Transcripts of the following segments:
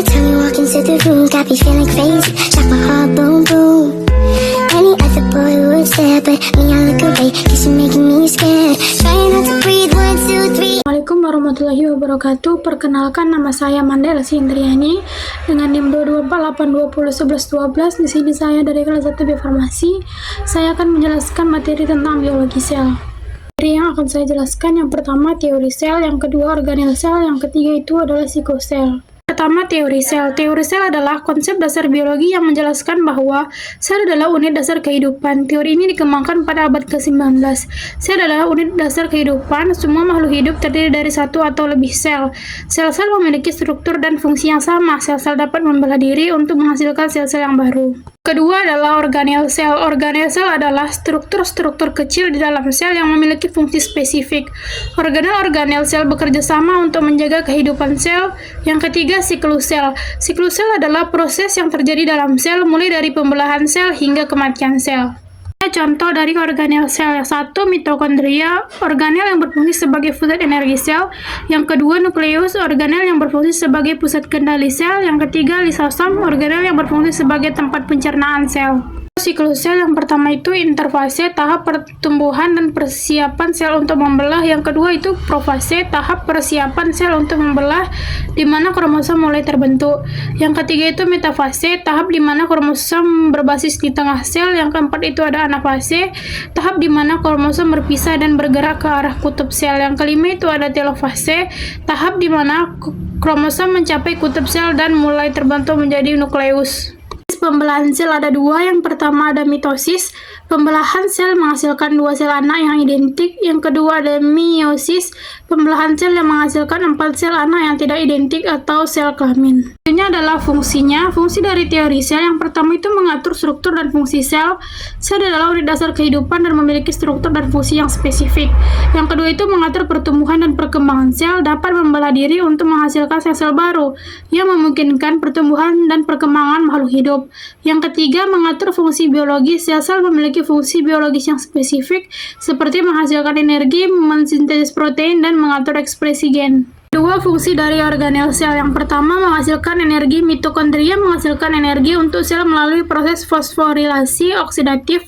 time you walk into the room, got me feeling crazy, shot my heart boom boom. Any other boy would stare, but me I look away, cause you're making me scared. Trying not to breathe, 1, 2, 3. Assalamualaikum warahmatullahi wabarakatuh. Perkenalkan, nama saya Mandela Sindriani dengan NIM 22482011112. Di sini saya dari kelas 1 Biofarmasi. Saya akan menjelaskan materi tentang biologi sel. Materi yang akan saya jelaskan yang pertama teori sel, yang kedua organel sel, yang ketiga itu adalah psikosel. Pertama, teori sel. Teori sel adalah konsep dasar biologi yang menjelaskan bahwa sel adalah unit dasar kehidupan. Teori ini dikembangkan pada abad ke-19. Sel adalah unit dasar kehidupan. Semua makhluk hidup terdiri dari satu atau lebih sel. Sel-sel memiliki struktur dan fungsi yang sama. Sel-sel dapat membelah diri untuk menghasilkan sel-sel yang baru. Kedua adalah organel sel. Organel sel adalah struktur-struktur kecil di dalam sel yang memiliki fungsi spesifik. Organel sel bekerja sama untuk menjaga kehidupan sel. Yang ketiga, siklus sel. Siklus sel adalah proses yang terjadi dalam sel mulai dari pembelahan sel hingga kematian sel. Contoh dari organel sel. Yang satu, mitokondria, organel yang berfungsi sebagai pusat energi sel. Yang kedua, nukleus, organel yang berfungsi sebagai pusat kendali sel. Yang ketiga, lisosom, organel yang berfungsi sebagai tempat pencernaan sel. Siklus sel yang pertama itu interfase, tahap pertumbuhan dan persiapan sel untuk membelah. Yang kedua itu profase, tahap persiapan sel untuk membelah di mana kromosom mulai terbentuk. Yang ketiga itu metafase, tahap di mana kromosom berbasis di tengah sel. Yang keempat itu ada anafase, tahap di mana kromosom berpisah dan bergerak ke arah kutub sel. Yang kelima itu ada telofase, tahap di mana kromosom mencapai kutub sel dan mulai terbentuk menjadi nukleus. Pembelahan sel ada dua. Yang pertama ada mitosis, pembelahan sel menghasilkan dua sel anak yang identik. Yang kedua ada meiosis, pembelahan sel yang menghasilkan 4 sel anak yang tidak identik atau sel kelamin. Ini adalah fungsinya. Fungsi dari teori sel yang pertama itu mengatur struktur dan fungsi sel. Sel adalah unit dasar kehidupan dan memiliki struktur dan fungsi yang spesifik. Yang kedua itu mengatur pertumbuhan dan perkembangan sel, dapat membelah diri untuk menghasilkan sel-sel baru yang memungkinkan pertumbuhan dan perkembangan makhluk hidup. Yang ketiga, mengatur fungsi biologis. Sel-sel memiliki fungsi biologis yang spesifik seperti menghasilkan energi, mensintesis protein, dan mengatur ekspresi gen. Dua fungsi dari organel sel. Yang pertama, menghasilkan energi. Mitokondria menghasilkan energi untuk sel melalui proses fosforilasi oksidatif.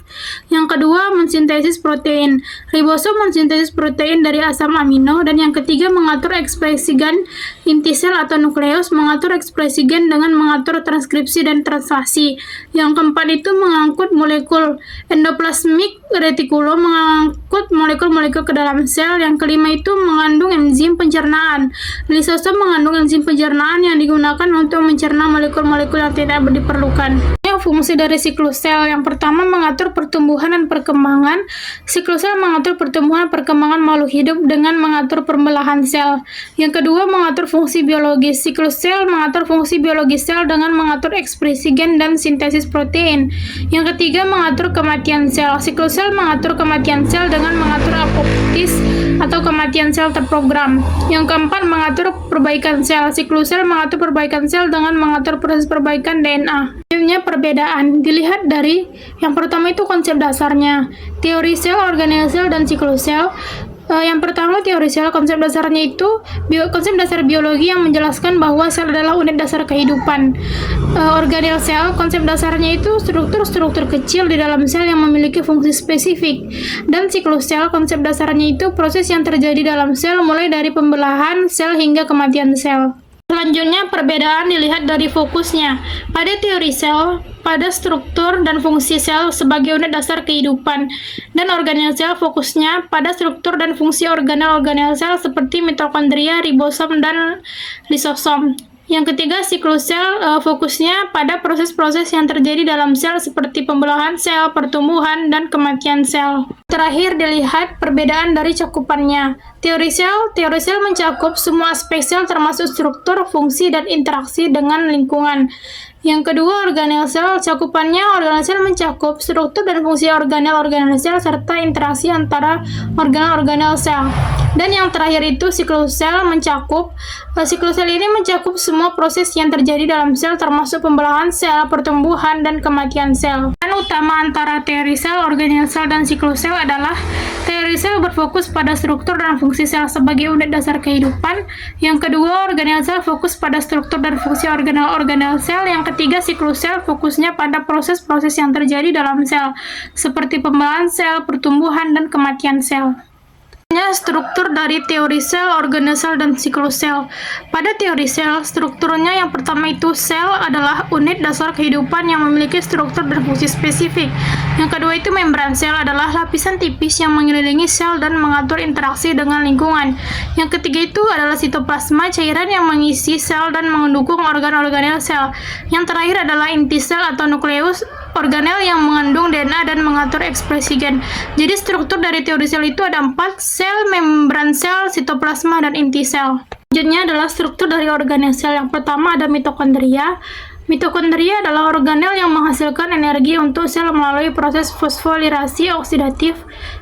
Yang kedua, mensintesis protein. Ribosom mensintesis protein dari asam amino. Dan yang ketiga, mengatur ekspresi gen. Inti sel atau nukleus mengatur ekspresi gen dengan mengatur transkripsi dan translasi. Yang keempat itu mengangkut molekul. Endoplasmik retikulum mengangkut molekul-molekul ke dalam sel. Yang kelima itu mengandung enzim pencernaan. Lisosom mengandung enzim pencernaan yang digunakan untuk mencerna molekul-molekul yang tidak diperlukan. Fungsi dari siklus sel yang pertama mengatur pertumbuhan dan perkembangan. Siklus sel mengatur pertumbuhan dan perkembangan makhluk hidup dengan mengatur pembelahan sel. Yang kedua mengatur fungsi biologis. Siklus sel mengatur fungsi biologis sel dengan mengatur ekspresi gen dan sintesis protein. Yang ketiga mengatur kematian sel. Siklus sel mengatur kematian sel dengan mengatur apoptosis atau kematian sel terprogram. Yang keempat mengatur perbaikan sel. Siklus sel mengatur perbaikan sel dengan mengatur proses perbaikan DNA. Perbedaan dilihat dari yang pertama itu konsep dasarnya, teori sel, organel sel, dan siklus sel. Yang pertama teori sel, konsep dasarnya itu konsep dasar biologi yang menjelaskan bahwa sel adalah unit dasar kehidupan. Organel sel, konsep dasarnya itu struktur-struktur kecil di dalam sel yang memiliki fungsi spesifik. Dan siklus sel, konsep dasarnya itu proses yang terjadi dalam sel mulai dari pembelahan sel hingga kematian sel. Selanjutnya, perbedaan dilihat dari fokusnya. Pada teori sel, pada struktur dan fungsi sel sebagai unit dasar kehidupan. Dan organel sel fokusnya pada struktur dan fungsi organel-organel sel seperti mitokondria, ribosom, dan lisosom. Yang ketiga, siklus sel fokusnya pada proses-proses yang terjadi dalam sel seperti pembelahan sel, pertumbuhan, dan kematian sel. Terakhir, dilihat perbedaan dari cakupannya. Teori sel mencakup semua aspek sel termasuk struktur, fungsi, dan interaksi dengan lingkungan. Yang kedua, organel sel. Cakupannya, organel sel mencakup struktur dan fungsi organel-organel sel serta interaksi antara organel-organel sel. Dan yang terakhir itu siklus sel siklus sel ini mencakup semua proses yang terjadi dalam sel termasuk pembelahan sel, pertumbuhan, dan kematian sel. Dan utama antara teori sel, organel sel, dan siklus sel adalah teori Teori sel berfokus pada struktur dan fungsi sel sebagai unit dasar kehidupan. Yang kedua, organel sel fokus pada struktur dan fungsi organel-organel sel. Yang ketiga, siklus sel fokusnya pada proses-proses yang terjadi dalam sel, seperti pembuahan sel, pertumbuhan, dan kematian sel. Struktur dari teori sel, organel sel, dan siklus sel. Pada teori sel, strukturnya yang pertama itu sel adalah unit dasar kehidupan yang memiliki struktur dan fungsi spesifik. Yang kedua itu membran sel adalah lapisan tipis yang mengelilingi sel dan mengatur interaksi dengan lingkungan. Yang ketiga itu adalah sitoplasma, cairan yang mengisi sel dan mendukung organ-organel sel. Yang terakhir adalah inti sel atau nukleus, organel yang mengandung DNA dan mengatur ekspresi gen. Jadi struktur dari teori sel itu ada 4, sel, membran sel, sitoplasma, dan inti sel. Selanjutnya adalah struktur dari organel sel. Yang pertama ada mitokondria. Mitokondria adalah organel yang menghasilkan energi untuk sel melalui proses fosforilasi oksidatif.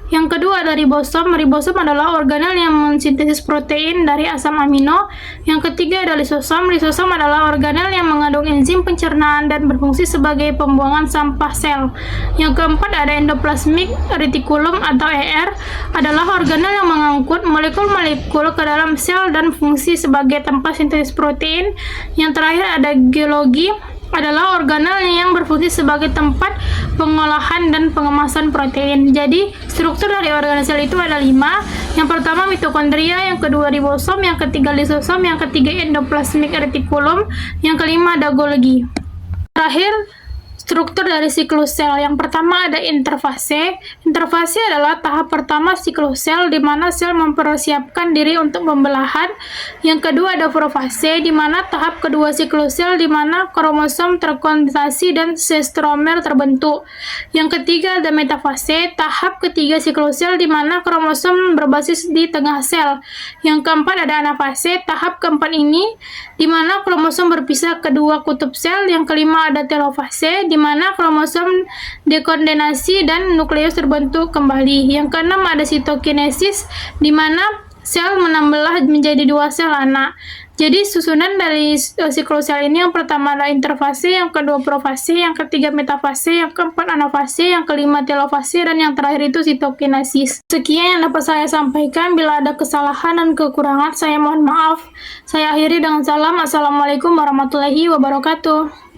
Yang kedua ada ribosom. Ribosom adalah organel yang mensintesis protein dari asam amino. Yang ketiga ada lisosom. Lisosom adalah organel yang mengandung enzim pencernaan dan berfungsi sebagai pembuangan sampah sel. Yang keempat ada endoplasmic reticulum atau ER, adalah organel yang mengangkut molekul-molekul ke dalam sel dan fungsi sebagai tempat sintesis protein. Yang terakhir ada Golgi, adalah organel yang berfungsi sebagai tempat pengolahan dan pengemasan protein. Jadi, struktur dari organel sel itu ada 5. Yang pertama mitokondria, yang kedua ribosom, yang ketiga lisosom, yang ketiga endoplasmic reticulum, yang kelima ada Golgi. Terakhir, struktur dari siklus sel. Yang pertama ada interfase. Interfase adalah tahap pertama siklus sel di mana sel mempersiapkan diri untuk pembelahan. Yang kedua ada profase di mana tahap kedua siklus sel di mana kromosom terkondensasi dan sestromer terbentuk. Yang ketiga ada metafase, tahap ketiga siklus sel di mana kromosom berbasis di tengah sel. Yang keempat ada anafase, tahap keempat ini di mana kromosom berpisah kedua kutub sel. Yang kelima ada telofase di mana kromosom dekondenasi dan nukleus terbentuk kembali. Yang keenam ada sitokinesis di mana sel menambah menjadi 2 sel anak. Jadi susunan dari siklus sel ini yang pertama ada interfase, yang kedua profase, yang ketiga metafase, yang keempat anafase, yang kelima telofase, dan yang terakhir itu sitokinesis. Sekian yang dapat saya sampaikan. Bila ada kesalahan dan kekurangan saya mohon maaf. Saya akhiri dengan salam. Assalamualaikum warahmatullahi wabarakatuh.